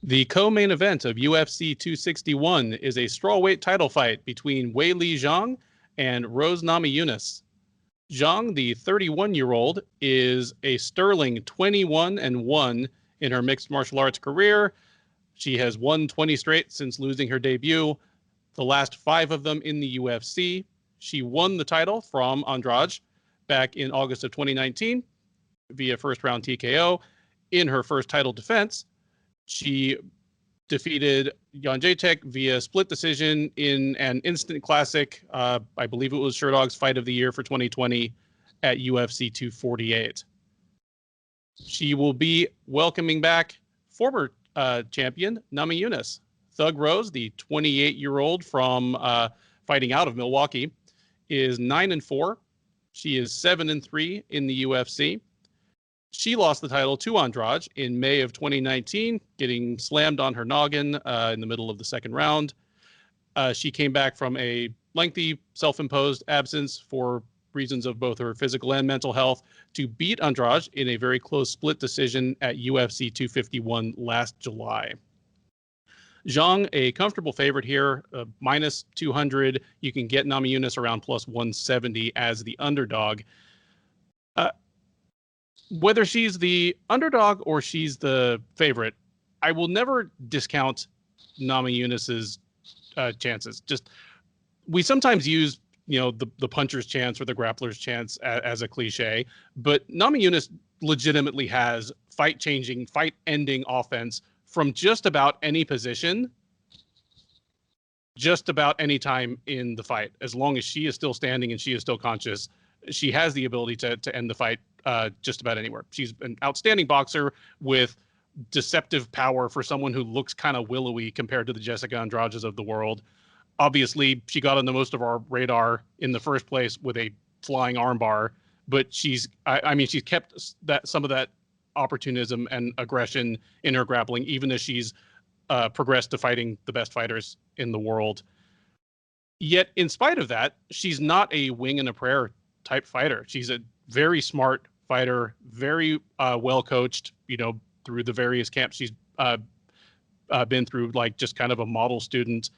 The co-main event of UFC 261 is a strawweight title fight between Weili Zhang and Rose Namajunas. Zhang, the 31-year-old, is a sterling 21-1 in her mixed martial arts career. She has won 20 straight since losing her debut, the last 5 of them in the UFC. She won the title from Andrade back in August of 2019 via first-round TKO. In her first title defense, she defeated Jędrzejczyk via split decision in an instant classic. I believe it was Sherdog's Fight of the Year for 2020 at UFC 248. She will be welcoming back former champion Namajunas. Thug Rose, the 28-year-old from fighting out of Milwaukee, is 9-4. She is 7-3 in the UFC. She lost the title to Andrade in May of 2019, getting slammed on her noggin in the middle of the second round. She came back from a lengthy self-imposed absence for reasons of both her physical and mental health to beat Andrade in a very close split decision at UFC 251 last July. Zhang, a comfortable favorite here, minus 200. You can get Namajunas around plus 170 as the underdog. Whether she's the underdog or she's the favorite, I will never discount Namajunas' chances. We sometimes use, the puncher's chance or the grappler's chance as a cliche, but Namajunas legitimately has fight-changing, fight-ending offense from just about any position, just about any time in the fight. As long as she is still standing and she is still conscious, she has the ability to end the fight just about anywhere. She's an outstanding boxer with deceptive power for someone who looks kind of willowy compared to the Jessica Andrades of the world. Obviously, she got on the most of our radar in the first place with a flying armbar, but she's kept some of that opportunism and aggression in her grappling, even as she's progressed to fighting the best fighters in the world. Yet, in spite of that, she's not a wing and a prayer type fighter. She's a very smart fighter, very well coached, through the various camps she's been through, like just kind of a model student.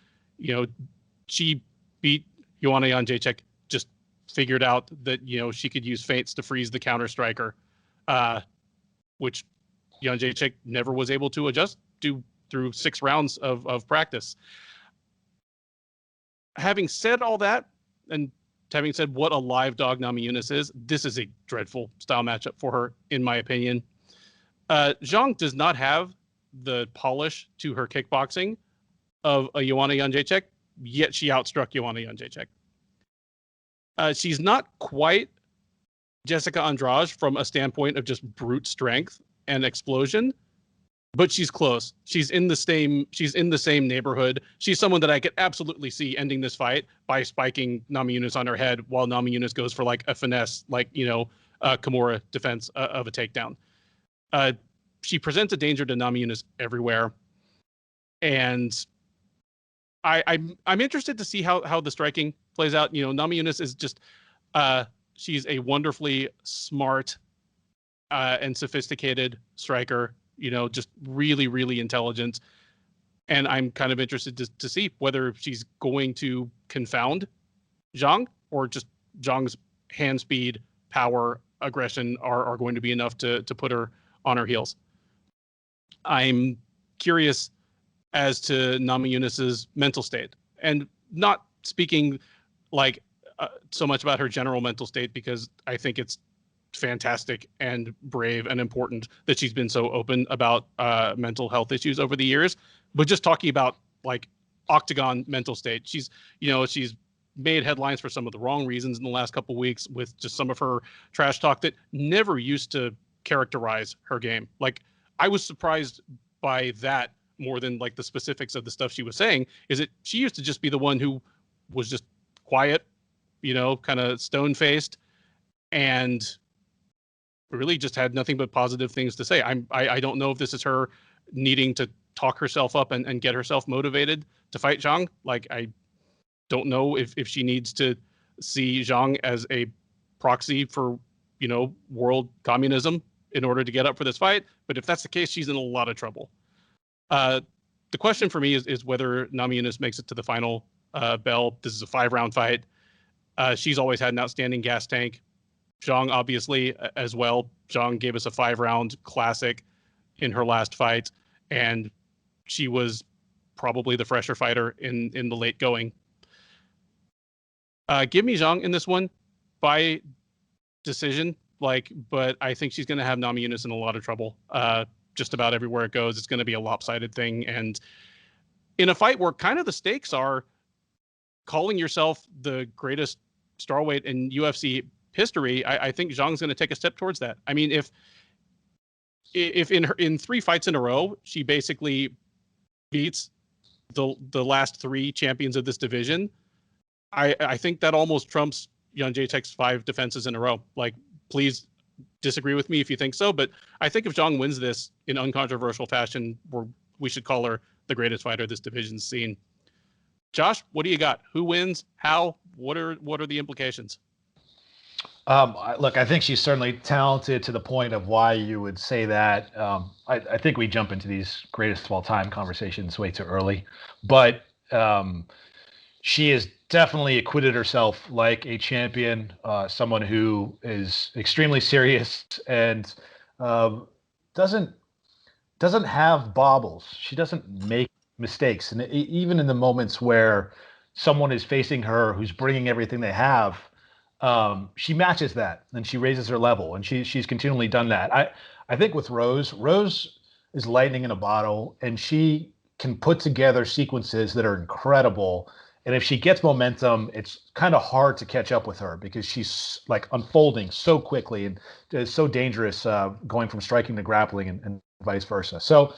She beat Joanna Jędrzejczyk, just figured out that, she could use feints to freeze the counter striker, which Jędrzejczyk never was able to adjust to through 6 rounds of practice. Having said all that, and having said what a live dog Namajunas is, this is a dreadful style matchup for her, in my opinion. Zhang does not have the polish to her kickboxing of a Joanna Jędrzejczyk, yet she outstruck Joanna Jędrzejczyk. She's not quite Jessica Andrade from a standpoint of just brute strength and explosion, but she's close. She's in the same neighborhood. She's someone that I could absolutely see ending this fight by spiking Namajunas on her head while Namajunas goes for like a finesse, like, Kimura defense of a takedown. She presents a danger to Namajunas everywhere. And I'm interested to see how the striking plays out. Namajunas is just, she's a wonderfully smart and sophisticated striker, just really, really intelligent. And I'm kind of interested to see whether she's going to confound Zhang or just Zhang's hand speed, power, aggression are going to be enough to put her on her heels. I'm curious as to Namajunas' mental state, and not speaking like so much about her general mental state, because I think it's fantastic and brave and important that she's been so open about mental health issues over the years, but just talking about like octagon mental state. She's made headlines for some of the wrong reasons in the last couple of weeks with just some of her trash talk that never used to characterize her game. Like, I was surprised by that more than like the specifics of the stuff she was saying, is that she used to just be the one who was just quiet, kind of stone-faced, and really just had nothing but positive things to say. I don't know if this is her needing to talk herself up and get herself motivated to fight Zhang. Like, I don't know if she needs to see Zhang as a proxy for, world communism in order to get up for this fight. But if that's the case, she's in a lot of trouble. The question for me is whether Namajunas makes it to the final. Bell, this is a 5-round fight. She's always had an outstanding gas tank. Zhang, obviously, as well. Zhang gave us a 5-round classic in her last fight, and she was probably the fresher fighter in the late going. Give me Zhang in this one by decision, but I think she's going to have Namajunas in a lot of trouble. Just about everywhere it goes, it's going to be a lopsided thing. And in a fight where kind of the stakes are calling yourself the greatest strawweight in UFC history, I think Zhang's going to take a step towards that. I mean, if in 3 fights in a row, she basically beats the last 3 champions of this division, I think that almost trumps Jan Jacek's 5 defenses in a row. Please disagree with me if you think so, but I think if Zhang wins this in uncontroversial fashion, we should call her the greatest fighter this division's seen. Josh, what do you got? Who wins? How? What are the implications? Look, I think she's certainly talented to the point of why you would say that. I think we jump into these greatest of all time conversations way too early, but she has definitely acquitted herself like a champion, someone who is extremely serious and doesn't have bobbles. She doesn't make mistakes, and even in the moments where someone is facing her who's bringing everything they have, she matches that and she raises her level, and she's continually done that. I think with Rose is lightning in a bottle, and she can put together sequences that are incredible. And if she gets momentum, it's kind of hard to catch up with her because she's unfolding so quickly and is so dangerous, going from striking to grappling and vice versa. So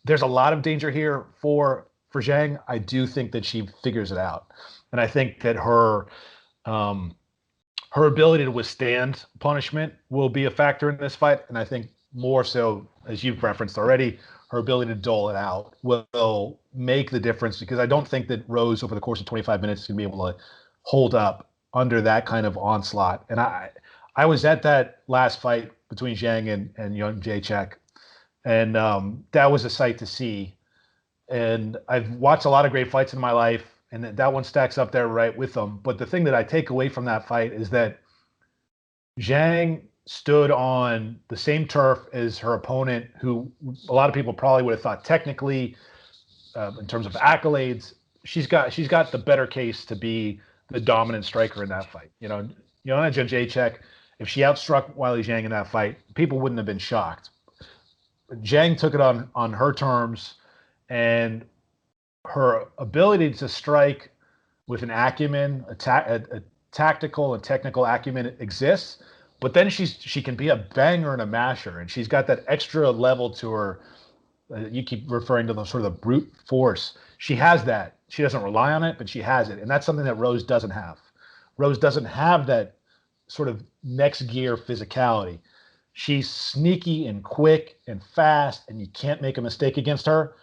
there's a lot of danger here for Zhang. I do think that she figures it out, and I think that her ability to withstand punishment will be a factor in this fight. And I think more so, as you've referenced already, her ability to dole it out will make the difference, because I don't think that Rose over the course of 25 minutes is going to be able to hold up under that kind of onslaught. And I was at that last fight between Zhang and Young Jacek, and that was a sight to see. And I've watched a lot of great fights in my life, and that one stacks up there right with them. But the thing that I take away from that fight is that Zhang stood on the same turf as her opponent, who a lot of people probably would have thought technically, in terms of accolades, she's got the better case to be the dominant striker in that fight. Joanna Jędrzejczyk, if she outstruck Weili Zhang in that fight, people wouldn't have been shocked. But Zhang took it on her terms, and her ability to strike with an acumen, a tactical and technical acumen exists. But then she can be a banger and a masher, and she's got that extra level to her. You keep referring to the sort of the brute force. She has that. She doesn't rely on it, but she has it, and that's something that Rose doesn't have. Rose doesn't have that sort of next gear physicality. She's sneaky and quick and fast, and you can't make a mistake against her.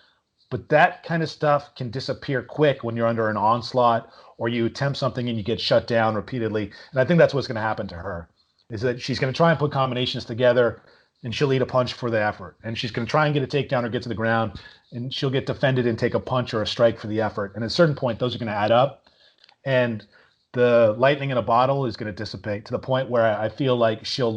But that kind of stuff can disappear quick when you're under an onslaught, or you attempt something and you get shut down repeatedly. And I think that's what's going to happen to her, is that she's going to try and put combinations together, and she'll eat a punch for the effort. And she's going to try and get a takedown or get to the ground, and she'll get defended and take a punch or a strike for the effort. And at a certain point, those are going to add up, and the lightning in a bottle is going to dissipate to the point where I feel like she'll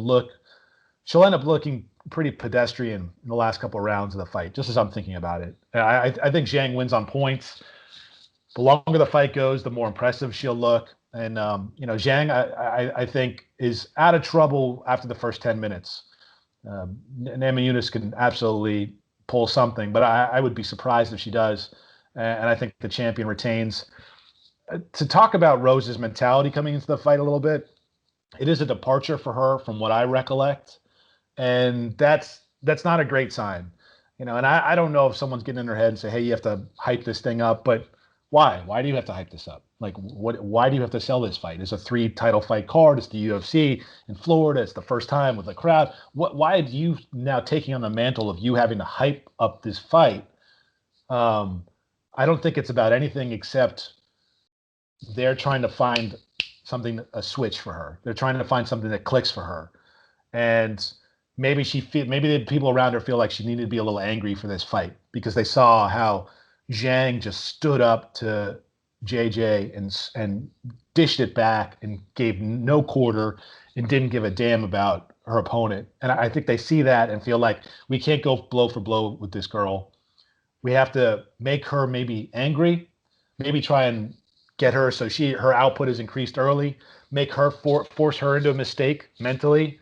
end up looking pretty pedestrian in the last couple of rounds of the fight, just as I'm thinking about it. I think Zhang wins on points. The longer the fight goes, the more impressive she'll look. And, Zhang, I think, is out of trouble after the first 10 minutes. Namajunas can absolutely pull something, but I would be surprised if she does. And I think the champion retains. To talk about Rose's mentality coming into the fight a little bit, it is a departure for her from what I recollect. And that's not a great sign. And I don't know if someone's getting in their head and say, hey, you have to hype this thing up, but why? Why do you have to hype this up? Why do you have to sell this fight? It's a 3-title fight card. It's the UFC in Florida. It's the first time with a crowd. Why are you now taking on the mantle of you having to hype up this fight? I don't think it's about anything except they're trying to find a switch for her. They're trying to find something that clicks for her. And maybe the people around her feel like she needed to be a little angry for this fight because they saw how Zhang just stood up to JJ and dished it back and gave no quarter and didn't give a damn about her opponent. And I think they see that and feel like we can't go blow for blow with this girl. We have to make her maybe angry, maybe try and get her so her output is increased early, make her force her into a mistake mentally.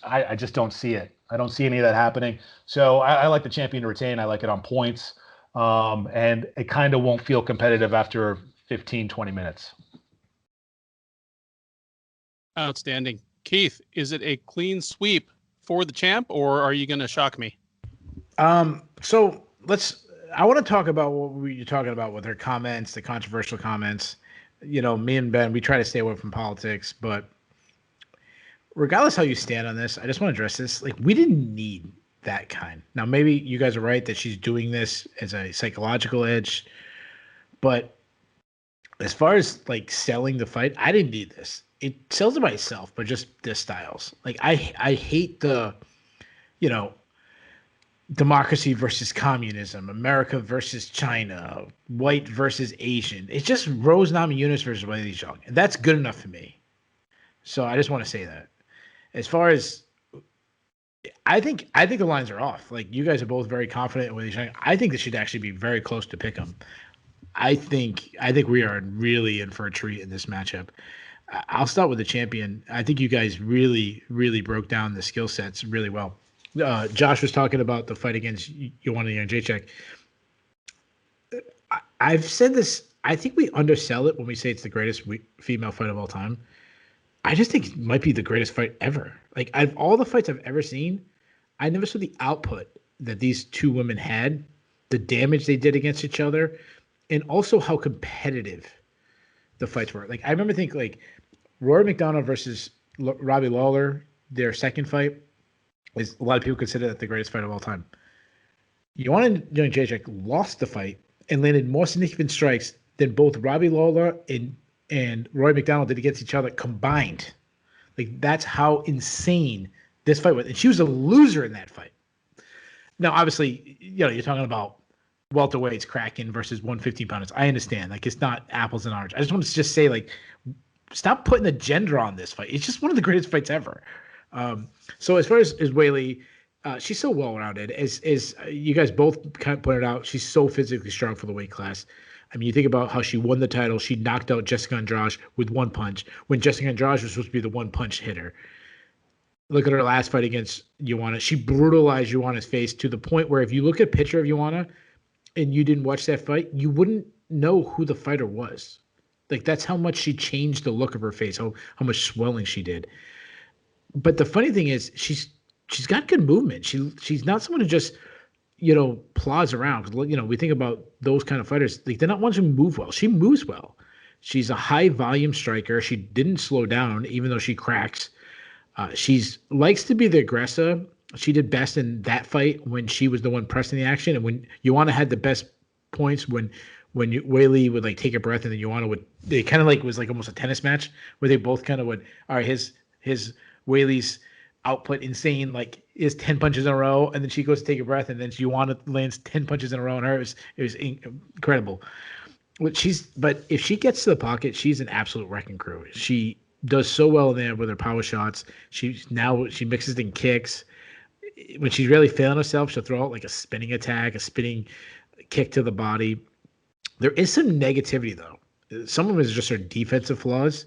I just don't see it. I don't see any of that happening. So I like the champion to retain. I like it on points. And it kind of won't feel competitive after 15, 20 minutes. Outstanding. Keith, is it a clean sweep for the champ, or are you going to shock me? So I want to talk about what you're talking about with her comments, the controversial comments. You know, me and Ben, we try to stay away from politics, but regardless how you stand on this, I just want to address this. Like, we didn't need that kind. Now, maybe you guys are right that she's doing this as a psychological edge, but as far as like selling the fight, I didn't need this. It sells it by itself, but just the styles. Like, I hate the, you know, democracy versus communism, America versus China, white versus Asian. It's just Rose Namajunas versus Weili Zhang, and that's good enough for me. So I just want to say that. As far as I think the lines are off. Like, you guys are both very confident in Weili Zhang. I think this should actually be very close to pick 'em. I think we are really in for a treat in this matchup. I'll start with the champion. I think you guys really, really broke down the skill sets really well. Josh was talking about the fight against Joanna Jędrzejczyk. I've said this. I think we undersell it when we say it's the greatest female fight of all time. I just think it might be the greatest fight ever. Like, out of all the fights I've ever seen, I never saw the output that these two women had, the damage they did against each other, and also how competitive the fights were. Like, I remember thinking, like, Rory McDonald versus Robbie Lawler, their second fight, is a lot of people consider that the greatest fight of all time. Joanna Jędrzejczyk lost the fight and landed more significant strikes than both Robbie Lawler and Rory McDonald did against each other combined. Like, that's how insane this fight was. And she was a loser in that fight. Now, obviously, you know, you're talking about welterweights, Kraken versus 115-pounders. I understand. Like, it's not apples and oranges. I just want to just say, like, stop putting a gender on this fight. It's just one of the greatest fights ever. So as far as Weili, she's so well-rounded. As you guys both kind of pointed out, she's so physically strong for the weight class. I mean, you think about how she won the title. She knocked out Jessica Andrade with one punch when Jessica Andrade was supposed to be the one-punch hitter. Look at her last fight against Joanna. She brutalized Joanna's face to the point where if you look at a picture of Joanna and you didn't watch that fight, you wouldn't know who the fighter was. Like, that's how much she changed the look of her face, how much swelling she did. But the funny thing is, she's got good movement. She's not someone who just, you know, plods around. You know, we think about those kind of fighters. Like, they're not ones who move well. She moves well. She's a high volume striker. She didn't slow down, even though she cracks. She's likes to be the aggressor. She did best in that fight when she was the one pressing the action, and when Joanna had the best points when Weili would like take a breath and then Joanna would. They kind of like was like almost a tennis match where they both kind of would. All right, his Weili's output insane, like is 10 punches in a row, and then she goes to take a breath, and then Joanna lands 10 punches in a row on her. It was incredible. But if she gets to the pocket, she's an absolute wrecking crew. She does so well in there with her power shots. She mixes in kicks. When she's really feeling herself, she'll throw out like a spinning attack, a spinning kick to the body. There is some negativity though. Some of it is just her defensive flaws.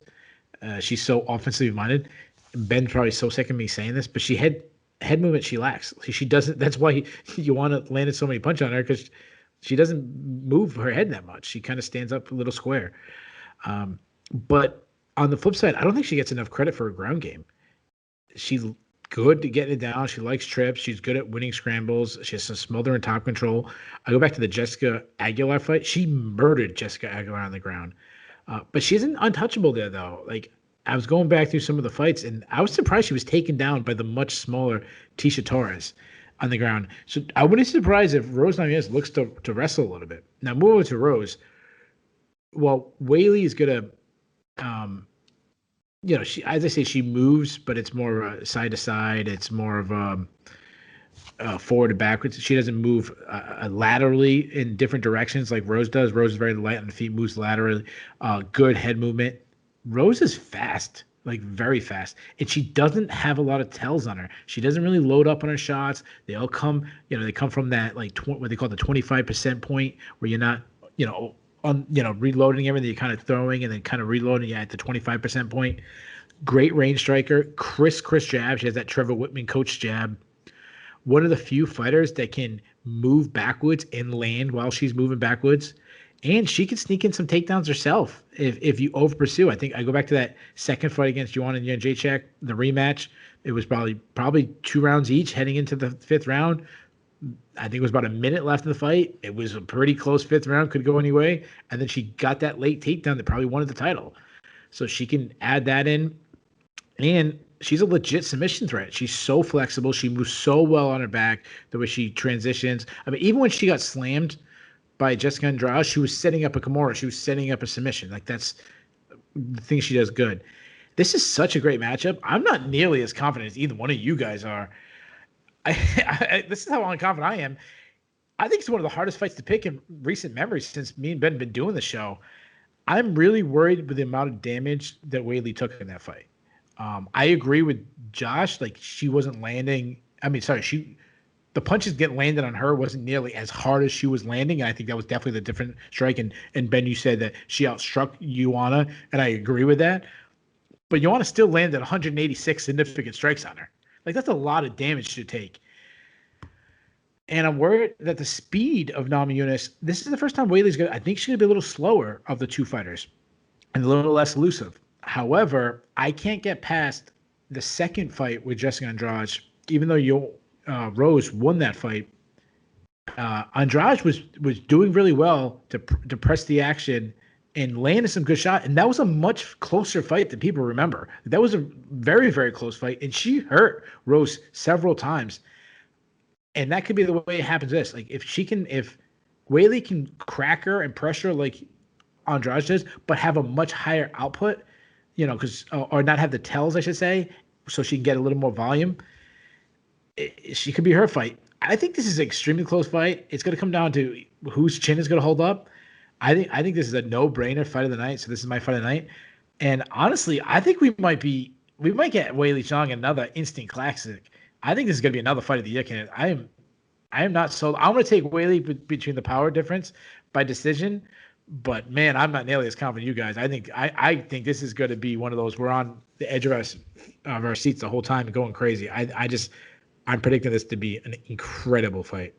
She's so offensively minded. Ben's probably so sick of me saying this, but she head movement she lacks. She doesn't. That's why you want to land so many punches on her, because she doesn't move her head that much. She kind of stands up a little square. But on the flip side, I don't think she gets enough credit for her ground game. She's good at getting it down. She likes trips. She's good at winning scrambles. She has some smother and top control. I go back to the Jessica Aguilar fight. She murdered Jessica Aguilar on the ground. But she isn't untouchable there, though. Like, I was going back through some of the fights, and I was surprised she was taken down by the much smaller Tisha Torres on the ground. So I wouldn't be surprised if Rose Namajunas looks to wrestle a little bit. Now, move over to Rose. Well, Weili is going to, she, as I say, she moves, but it's more side to side. It's more of forward and backwards. She doesn't move laterally in different directions like Rose does. Rose is very light on the feet, moves laterally. Good head movement. Rose is fast, like very fast, and she doesn't have a lot of tells on her. She doesn't really load up on her shots. They all come, they come from that like what they call the 25% point, where you're not, reloading everything. You're kind of throwing and then kind of reloading at the 25% point. Great range striker, crisp jab. She has that Trevor Whitman coach jab. One of the few fighters that can move backwards and land while she's moving backwards. And she can sneak in some takedowns herself if you over pursue. I think I go back to that second fight against Joanna Jędrzejczyk, the rematch. It was probably 2 rounds each heading into the 5th round. I think it was about a minute left in the fight. It was a pretty close 5th round, could go any way. And then she got that late takedown that probably won the title. So she can add that in. And she's a legit submission threat. She's so flexible. She moves so well on her back, the way she transitions. I mean, even when she got slammed by Jessica Andrade, she was setting up a Kimura. She was setting up a submission. Like, that's the thing she does good. This is such a great matchup. I'm not nearly as confident as either one of you guys are. This is how unconfident I am. I think it's one of the hardest fights to pick in recent memory since me and Ben have been doing the show. I'm really worried with the amount of damage that Weili took in that fight. I agree with Josh. Like, she wasn't landing. The punches getting landed on her wasn't nearly as hard as she was landing. And I think that was definitely the different strike. And Ben, you said that she outstruck Joanna, and I agree with that. But Joanna still landed 186 significant strikes on her. Like, that's a lot of damage to take. And I'm worried that the speed of Namajunas, this is the first time Weili's I think she's going to be a little slower of the two fighters and a little less elusive. However, I can't get past the second fight with Jessica Andrade, even though Rose won that fight. Andrade was doing really well to press the action and landed some good shot, and that was a much closer fight than people remember. That was a very, very close fight, and she hurt Rose several times. And that could be the way it happens. Like, if Weili can crack her and pressure like Andrade does, but have a much higher output, or not have the tells, I should say, so she can get a little more volume, she could be her fight. I think this is an extremely close fight. It's going to come down to whose chin is going to hold up. I think this is a no-brainer fight of the night. So this is my fight of the night. And honestly, I think we might get Weili Zhang another instant classic. I think this is going to be another fight of the year candidate. I am not sold. I'm going to take Weili between the power difference by decision. But man, I'm not nearly as confident you guys. I think this is going to be one of those, we're on the edge of our seats the whole time and going crazy. I'm predicting this to be an incredible fight.